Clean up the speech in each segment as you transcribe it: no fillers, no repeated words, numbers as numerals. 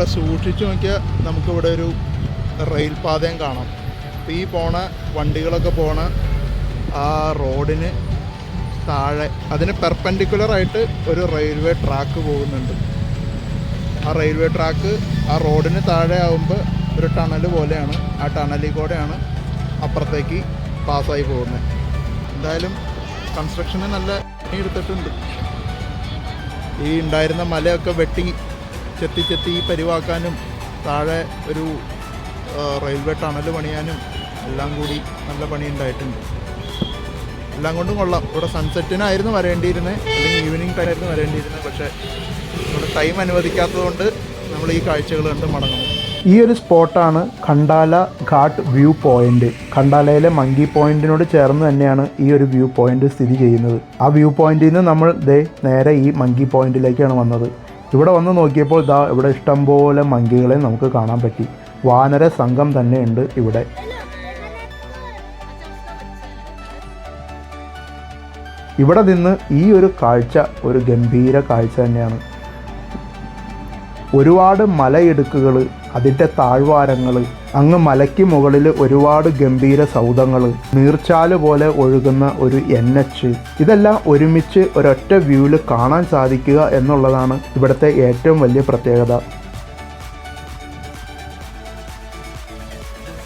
ഇവിടെ സൂക്ഷിച്ച് നോക്കിയാൽ നമുക്കിവിടെ ഒരു റെയിൽ പാതയും കാണാം. അപ്പോൾ ഈ പോണ വണ്ടികളൊക്കെ പോണ ആ റോഡിന് താഴെ അതിന് പെർപെൻഡിക്കുലറായിട്ട് ഒരു റെയിൽവേ ട്രാക്ക് പോകുന്നുണ്ട്. ആ റെയിൽവേ ട്രാക്ക് ആ റോഡിന് താഴെ ആകുമ്പോൾ ഒരു ടണൽ പോലെയാണ്. ആ ടണലിൽ കൂടെയാണ് അപ്പുറത്തേക്ക് പാസ്സായി പോകുന്നത്. എന്തായാലും കൺസ്ട്രക്ഷന് നല്ല പണി എടുത്തിട്ടുണ്ട്. ഈ ഉണ്ടായിരുന്ന മലയൊക്കെ വെട്ടി ചെത്തി പരിവാക്കാനും താഴെ ഒരു റെയിൽവേ ടണൽ പണിയാനും എല്ലാം കൂടി നല്ല പണി ഉണ്ടായിട്ടുണ്ട്. എല്ലാം കൊണ്ടും കൊള്ളാം. ഇവിടെ സൺസെറ്റിനായിരുന്നു വരേണ്ടിയിരുന്നത്, അല്ലെങ്കിൽ ഈവനിങ് ടൈമായിരുന്നു വരേണ്ടിയിരുന്നത്. പക്ഷേ നമ്മുടെ ടൈം അനുവദിക്കാത്തതുകൊണ്ട് നമ്മൾ ഈ കാഴ്ചകൾ കണ്ട് മടങ്ങുന്നു. ഈ ഒരു സ്പോട്ടാണ് ഖണ്ടാല ഘാട്ട് വ്യൂ പോയിൻ്റ്. ഖണ്ടാലയിലെ മങ്കി പോയിൻറ്റിനോട് ചേർന്ന് തന്നെയാണ് ഈ ഒരു വ്യൂ പോയിൻ്റ് സ്ഥിതി ചെയ്യുന്നത്. ആ വ്യൂ പോയിൻറ്റിൽ നിന്ന് നമ്മൾ നേരെ ഈ മങ്കി പോയിൻറ്റിലേക്കാണ് വന്നത്. ഇവിടെ വന്ന് നോക്കിയപ്പോൾ ഇവിടെ ഇഷ്ടംപോലെ മങ്കികളെ നമുക്ക് കാണാൻ പറ്റി. വാനര സംഘം തന്നെയുണ്ട് ഇവിടെ. ഇവിടെ നിന്ന് ഈ ഒരു കാഴ്ച ഒരു ഗംഭീര കാഴ്ച തന്നെയാണ്. ഒരുപാട് മലയിടുക്കുകൾ, അതിൻ്റെ താഴ്വാരങ്ങൾ, അങ്ങ് മലയ്ക്ക് മുകളിൽ ഒരുപാട് ഗംഭീര സൗധങ്ങൾ, നീർച്ചാല് പോലെ ഒഴുകുന്ന ഒരു NH, ഇതെല്ലാം ഒരുമിച്ച് ഒരൊറ്റ വ്യൂവിൽ കാണാൻ സാധിക്കുക എന്നുള്ളതാണ് ഇവിടുത്തെ ഏറ്റവും വലിയ പ്രത്യേകത.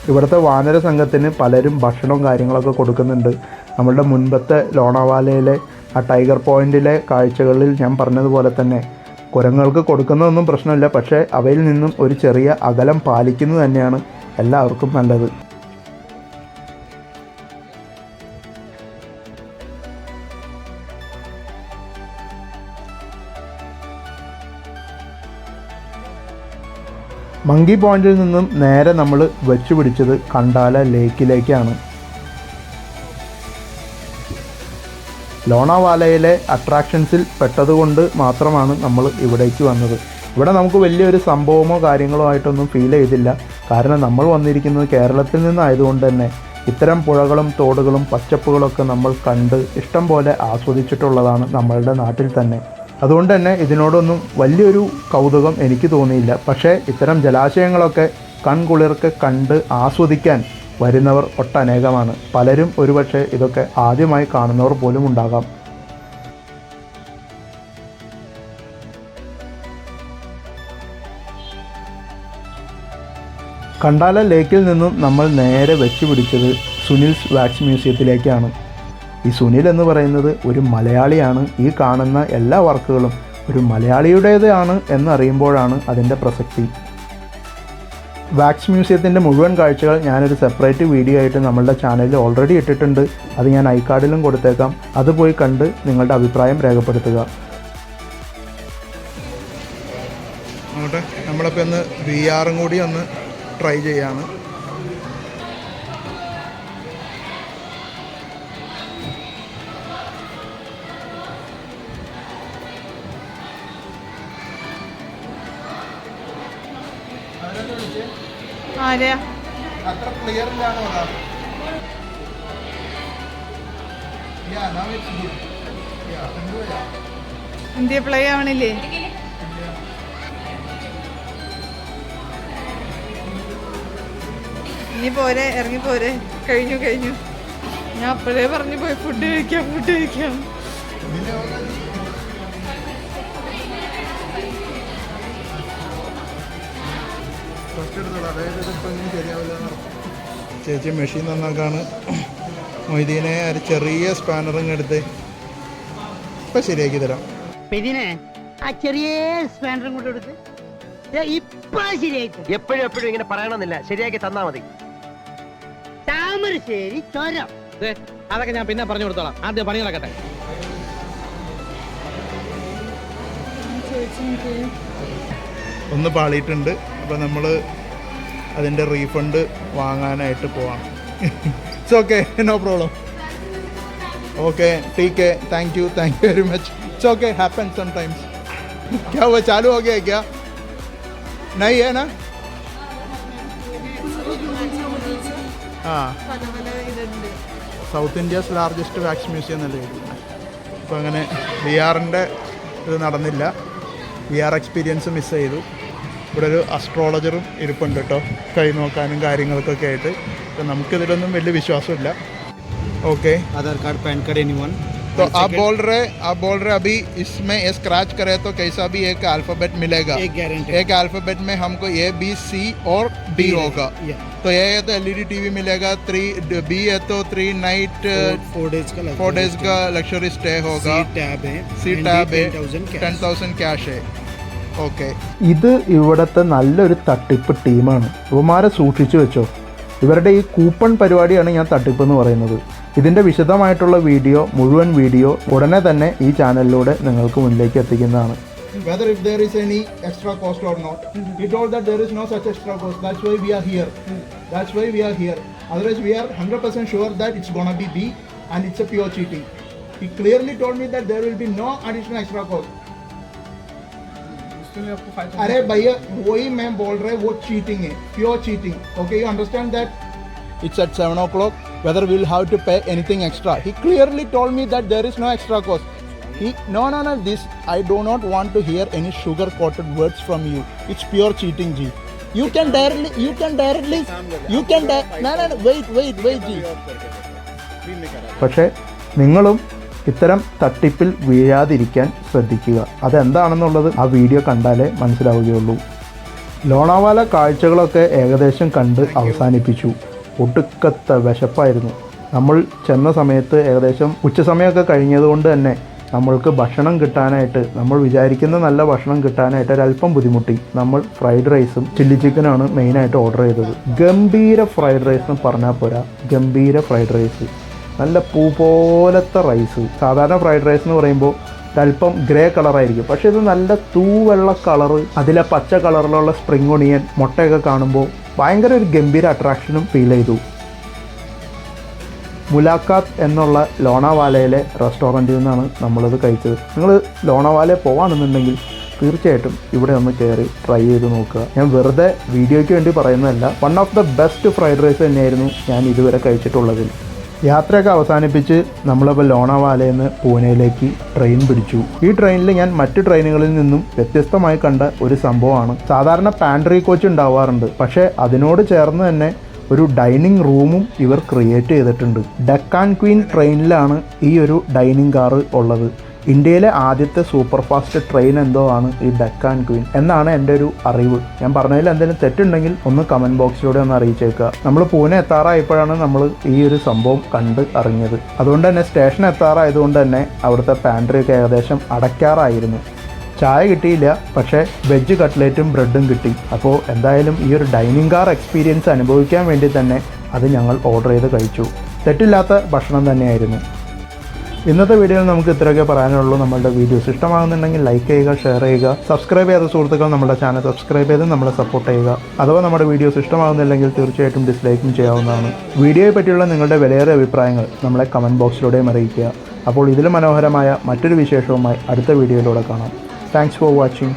ഇവിടുത്തെ വാനര സംഘത്തിന് പലരും ഭക്ഷണവും കാര്യങ്ങളൊക്കെ കൊടുക്കുന്നുണ്ട്. നമ്മളുടെ മുൻപത്തെ ലോണാവാലയിലെ ആ ടൈഗർ പോയിൻറ്റിലെ കാഴ്ചകളിൽ ഞാൻ പറഞ്ഞതുപോലെ തന്നെ കുരങ്ങൾക്ക് കൊടുക്കുന്നതൊന്നും പ്രശ്നമില്ല. പക്ഷേ അവയിൽ നിന്നും ഒരു ചെറിയ അകലം പാലിക്കുന്നത് തന്നെയാണ് എല്ലാവർക്കും നല്ലത്. മങ്കി പോയിന്റിൽ നിന്നും നേരെ നമ്മൾ വെച്ചു പിടിച്ചത് ഖണ്ടാല ലേക്കിലേക്കാണ്. ലോണാവാലയിലെ അട്രാക്ഷൻസിൽ പെട്ടതുകൊണ്ട് മാത്രമാണ് നമ്മൾ ഇവിടേക്ക് വന്നത്. ഇവിടെ നമുക്ക് വലിയൊരു സംഭവമോ കാര്യങ്ങളോ ആയിട്ടൊന്നും ഫീൽ ചെയ്തില്ല. കാരണം നമ്മൾ വന്നിരിക്കുന്നത് കേരളത്തിൽ നിന്നായതുകൊണ്ട് തന്നെ ഇത്തരം പുഴകളും തോടുകളും പച്ചപ്പുകളൊക്കെ നമ്മൾ കണ്ട് ഇഷ്ടം പോലെ ആസ്വദിച്ചിട്ടുള്ളതാണ് നമ്മളുടെ നാട്ടിൽ തന്നെ. അതുകൊണ്ട് തന്നെ ഇതിനോടൊന്നും വലിയൊരു കൗതുകം എനിക്ക് തോന്നിയില്ല. പക്ഷേ ഇത്തരം ജലാശയങ്ങളൊക്കെ കൺകുളിർക്ക് കണ്ട് ആസ്വദിക്കാൻ വരുന്നവർ ഒട്ടനേകമാണ്. പലരും ഒരുപക്ഷെ ഇതൊക്കെ ആദ്യമായി കാണുന്നവർ പോലും ഉണ്ടാകാം. ഖണ്ടാല ലേക്കിൽ നിന്നും നമ്മൾ നേരെ വെച്ച് പിടിച്ചത് സുനിൽസ് വാക്സ് മ്യൂസിയത്തിലേക്കാണ്. ഈ സുനിൽ എന്ന് പറയുന്നത് ഒരു മലയാളിയാണ്. ഈ കാണുന്ന എല്ലാ വർക്കുകളും ഒരു മലയാളിയുടേതാണ് എന്നറിയുമ്പോഴാണ് അതിൻ്റെ പ്രസക്തി. വാക്സ് മ്യൂസിയത്തിൻ്റെ മുഴുവൻ കാഴ്ചകൾ ഞാനൊരു സെപ്പറേറ്റ് വീഡിയോ ആയിട്ട് നമ്മളുടെ ചാനലിൽ ഓൾറെഡി ഇട്ടിട്ടുണ്ട്. അത് ഞാൻ ഐക്കാർഡിലും കൊടുത്തേക്കാം. അത് പോയി കണ്ട് നിങ്ങളുടെ അഭിപ്രായം രേഖപ്പെടുത്തുക. നമ്മളിപ്പോൾ ഒന്ന് VR കൂടി ഒന്ന് ട്രൈ ചെയ്യാണ്. അത്ര ക്ലിയർ ഇല്ലാണോ? ഇന്ത്യ പ്ലേ ആവണില്ലേ? ഇനി പോരെ, ഇറങ്ങി പോരെ. കഴിഞ്ഞു. ഞാൻ അപ്പോഴേ പറഞ്ഞു പോയി ഫുഡ് കഴിക്കാം. ചേച്ചി മെഷീൻ നന്നാക്കാണ്. മൊയ്തീനെ ഒരു ചെറിയ സ്പാനറിങ് എടുത്ത് ഇപ്പം ശരിയാക്കി തരാം. ആ ചെറിയ സ്പാനറും കൊണ്ട് എടുത്ത് എപ്പോഴും ഇങ്ങനെ പറയണമെന്നില്ല, ശരിയാക്കി തന്നാ മതി. താമരശ്ശേരി ചുരം അതൊക്കെ ഞാൻ പിന്നെ പറഞ്ഞു കൊടുത്തോളാം. ആദ്യം പണികളൊക്കെ ഒന്ന് പാളിയിട്ടുണ്ട്. അപ്പോൾ നമ്മൾ അതിൻ്റെ റീഫണ്ട് വാങ്ങാനായിട്ട് പോവാണ്. It's okay, no problem. Okay ठीक है, thank you very much. It's okay, happen sometimes. क्या हुआ, चालू हो गया क्या? नहीं है ना? हाँ, south India's largest wax museum എന്നല്ലേ എഴുതുന്നത്. അപ്പോൾ അങ്ങനെ VR-ൻ്റെ ഇത് നടന്നില്ല. VR എക്സ്പീരിയൻസ് മിസ് ചെയ്തു. ഇവിടെ ഒരു അസ്ട്രോളജറും ഇരിപ്പുണ്ട് കേട്ടോ, കൈ നോക്കാനും കാര്യങ്ങൾക്കൊക്കെ ആയിട്ട്. അപ്പം നമുക്കിതിലൊന്നും വലിയ വിശ്വാസമില്ല. ഓക്കെ, आधार कार्ड पैन कार्ड एनीवन तो आप बोल रहे अभी इसमें ये स्क्रैच करे तो कैसा भी एक अल्फ़ाबेट मिलेगा, एक गारंटी एक अल्फ़ाबेट में हमको A B C और D होगा. तो ये है तो LED TV मिलेगा. 3 B है तो 3 नाइट 4 डेज का लग्जरी स्टे होगा. सी टैब है 10,000 कैश है. ഓക്കെ, ഇത് ഇവിടുത്തെ നല്ലൊരു തട്ടിപ്പ് ടീമാണ്. ഇവന്മാരെ സൂക്ഷിച്ചു വെച്ചോ. ഇവരുടെ ഈ കൂപ്പൺ പരിപാടിയാണ് ഞാൻ തട്ടിപ്പ് എന്ന് പറയുന്നത്. ഇതിൻ്റെ വിശദമായിട്ടുള്ള മുഴുവൻ വീഡിയോ ഉടനെ തന്നെ ഈ ചാനലിലൂടെ നിങ്ങൾക്ക് മുന്നിലേക്ക് എത്തിക്കുന്നതാണ്. Whether if there is any extra cost or not, he told that there is no such extra cost. That's why we are here. Otherwise, we are 100% sure that it's gonna be B and it's a pure cheating. He clearly told me that there will be no additional extra cost. अरे भैया वही मैं बोल रहा है, वो cheating है, pure cheating. Okay, you understand that? It's at 7 o'clock. Whether we'll have to pay anything extra. He clearly told me that there is no extra cost. No. This I do not want to hear any sugar-coated words from you. It's pure cheating, G. You can directly. Wait, G. പക്ഷേ നിങ്ങളും ഇത്തരം തട്ടിപ്പിൽ വീഴാതിരിക്കാൻ ശ്രദ്ധിക്കുക. അതെന്താണെന്നുള്ളത് ആ video കണ്ടാലേ മനസ്സിലാവുകയുള്ളൂ. ലോണാവാല കാഴ്ചകളൊക്കെ ഏകദേശം കണ്ട് അവസാനിപ്പിച്ചു. ഒടുക്കത്തെ വിശപ്പായിരുന്നു. നമ്മൾ ചെന്ന സമയത്ത് ഏകദേശം ഉച്ചസമയമൊക്കെ കഴിഞ്ഞതുകൊണ്ട് തന്നെ നമ്മൾക്ക് ഭക്ഷണം കിട്ടാനായിട്ട്, നമ്മൾ വിചാരിക്കുന്ന നല്ല ഭക്ഷണം കിട്ടാനായിട്ട് ഒരല്പം ബുദ്ധിമുട്ടി. നമ്മൾ ഫ്രൈഡ് റൈസും ചില്ലി ചിക്കനാണ് മെയിനായിട്ട് ഓർഡർ ചെയ്തത്. ഗംഭീര ഫ്രൈഡ് റൈസ് എന്ന് പറഞ്ഞാൽ പോരാ, ഗംഭീര ഫ്രൈഡ് റൈസ്. നല്ല പൂ പോലത്തെ റൈസ്. സാധാരണ ഫ്രൈഡ് റൈസ് എന്ന് പറയുമ്പോൾ ഒരല്പം ഗ്രേ കളറായിരിക്കും, പക്ഷേ ഇത് നല്ല തൂവെള്ള കളറ്. അതിലെ പച്ച കളറിലുള്ള സ്പ്രിംഗ് ഒണിയൻ മുട്ടയൊക്കെ കാണുമ്പോൾ ഭയങ്കര ഒരു ഗംഭീര അട്രാക്ഷനും ഫീൽ ചെയ്തു. മുലാഖാത്ത് എന്നുള്ള ലോണാവാലയിലെ റെസ്റ്റോറൻറ്റിൽ നിന്നാണ് നമ്മളിത് കഴിച്ചത്. നിങ്ങൾ ലോണാവാലയിൽ പോവാണെന്നുണ്ടെങ്കിൽ തീർച്ചയായിട്ടും ഇവിടെ ഒന്ന് കയറി ട്രൈ ചെയ്ത് നോക്കുക. ഞാൻ വെറുതെ വീഡിയോയ്ക്ക് വേണ്ടി പറയുന്നതല്ല, one of the best fried rice തന്നെയായിരുന്നു ഞാൻ ഇതുവരെ കഴിച്ചിട്ടുള്ളതിൽ. യാത്രയൊക്കെ അവസാനിപ്പിച്ച് നമ്മളിപ്പോൾ ലോണാവാലയിൽ നിന്ന് പൂനെയിലേക്ക് ട്രെയിൻ പിടിച്ചു. ഈ ട്രെയിനിൽ ഞാൻ മറ്റ് ട്രെയിനുകളിൽ നിന്നും വ്യത്യസ്തമായി കണ്ട ഒരു സംഭവമാണ്. സാധാരണ പാൻട്രി കോച്ച് ഉണ്ടാവാറുണ്ട്, പക്ഷേ അതിനോട് ചേർന്ന് തന്നെ ഒരു ഡൈനിങ് റൂമും ഇവർ ക്രിയേറ്റ് ചെയ്തിട്ടുണ്ട്. ഡെക്കാൻ ക്വീൻ ട്രെയിനിലാണ് ഈ ഒരു ഡൈനിങ് കാറ് ഉള്ളത്. ഇന്ത്യയിലെ ആദ്യത്തെ സൂപ്പർ ഫാസ്റ്റ് ട്രെയിൻ എന്തോ ആണ് ഈ ഡെക്കാൻ ക്വീൻ എന്നാണ് എൻ്റെ ഒരു അറിവ്. ഞാൻ പറഞ്ഞതിൽ എന്തെങ്കിലും തെറ്റുണ്ടെങ്കിൽ ഒന്ന് കമൻറ്റ് ബോക്സിലൂടെ ഒന്ന് അറിയിച്ചേക്കുക. നമ്മൾ പൂനെ എത്താറായപ്പോഴാണ് നമ്മൾ ഈ ഒരു സംഭവം കണ്ട് അറിഞ്ഞത്. അതുകൊണ്ട് തന്നെ സ്റ്റേഷൻ എത്താറായതുകൊണ്ട് തന്നെ അവിടുത്തെ പാൻട്രിയൊക്കെ ഏകദേശം അടയ്ക്കാറായിരുന്നു. ചായ കിട്ടിയില്ല, പക്ഷേ വെജ് കട്ട്ലേറ്റും ബ്രെഡും കിട്ടി. അപ്പോൾ എന്തായാലും ഈ ഒരു ഡൈനിങ് കാർ എക്സ്പീരിയൻസ് അനുഭവിക്കാൻ വേണ്ടി തന്നെ അത് ഞങ്ങൾ ഓർഡർ ചെയ്ത് കഴിച്ചു. തെറ്റില്ലാത്ത ഭക്ഷണം തന്നെയായിരുന്നു. ഇന്നത്തെ വീഡിയോയിൽ നമുക്ക് ഇത്രയൊക്കെ പറയാനുള്ളൂ. നമ്മളുടെ വീഡിയോസ് ഇഷ്ടമാകുന്നുണ്ടെങ്കിൽ ലൈക്ക് ചെയ്യുക, ഷെയർ ചെയ്യുക. സബ്സ്ക്രൈബ് ചെയ്ത സുഹൃത്തുക്കൾ നമ്മുടെ ചാനൽ സബ്സ്ക്രൈബ് ചെയ്ത് നമ്മളെ സപ്പോർട്ട് ചെയ്യുക. അഥവാ നമ്മുടെ വീഡിയോസ് ഇഷ്ടമാകുന്നില്ലെങ്കിൽ തീർച്ചയായിട്ടും ഡിസ്ലൈക്കും ചെയ്യാവുന്നതാണ്. വീഡിയോയെ പറ്റിയുള്ള നിങ്ങളുടെ വിലയേറിയ അഭിപ്രായങ്ങൾ നമ്മളെ കമൻറ്റ് ബോക്സിലൂടെയും അറിയിക്കുക. അപ്പോൾ ഇതിലും മനോഹരമായ മറ്റൊരു വിശേഷവുമായി അടുത്ത വീഡിയോയിലൂടെ കാണാം. Thanks for watching.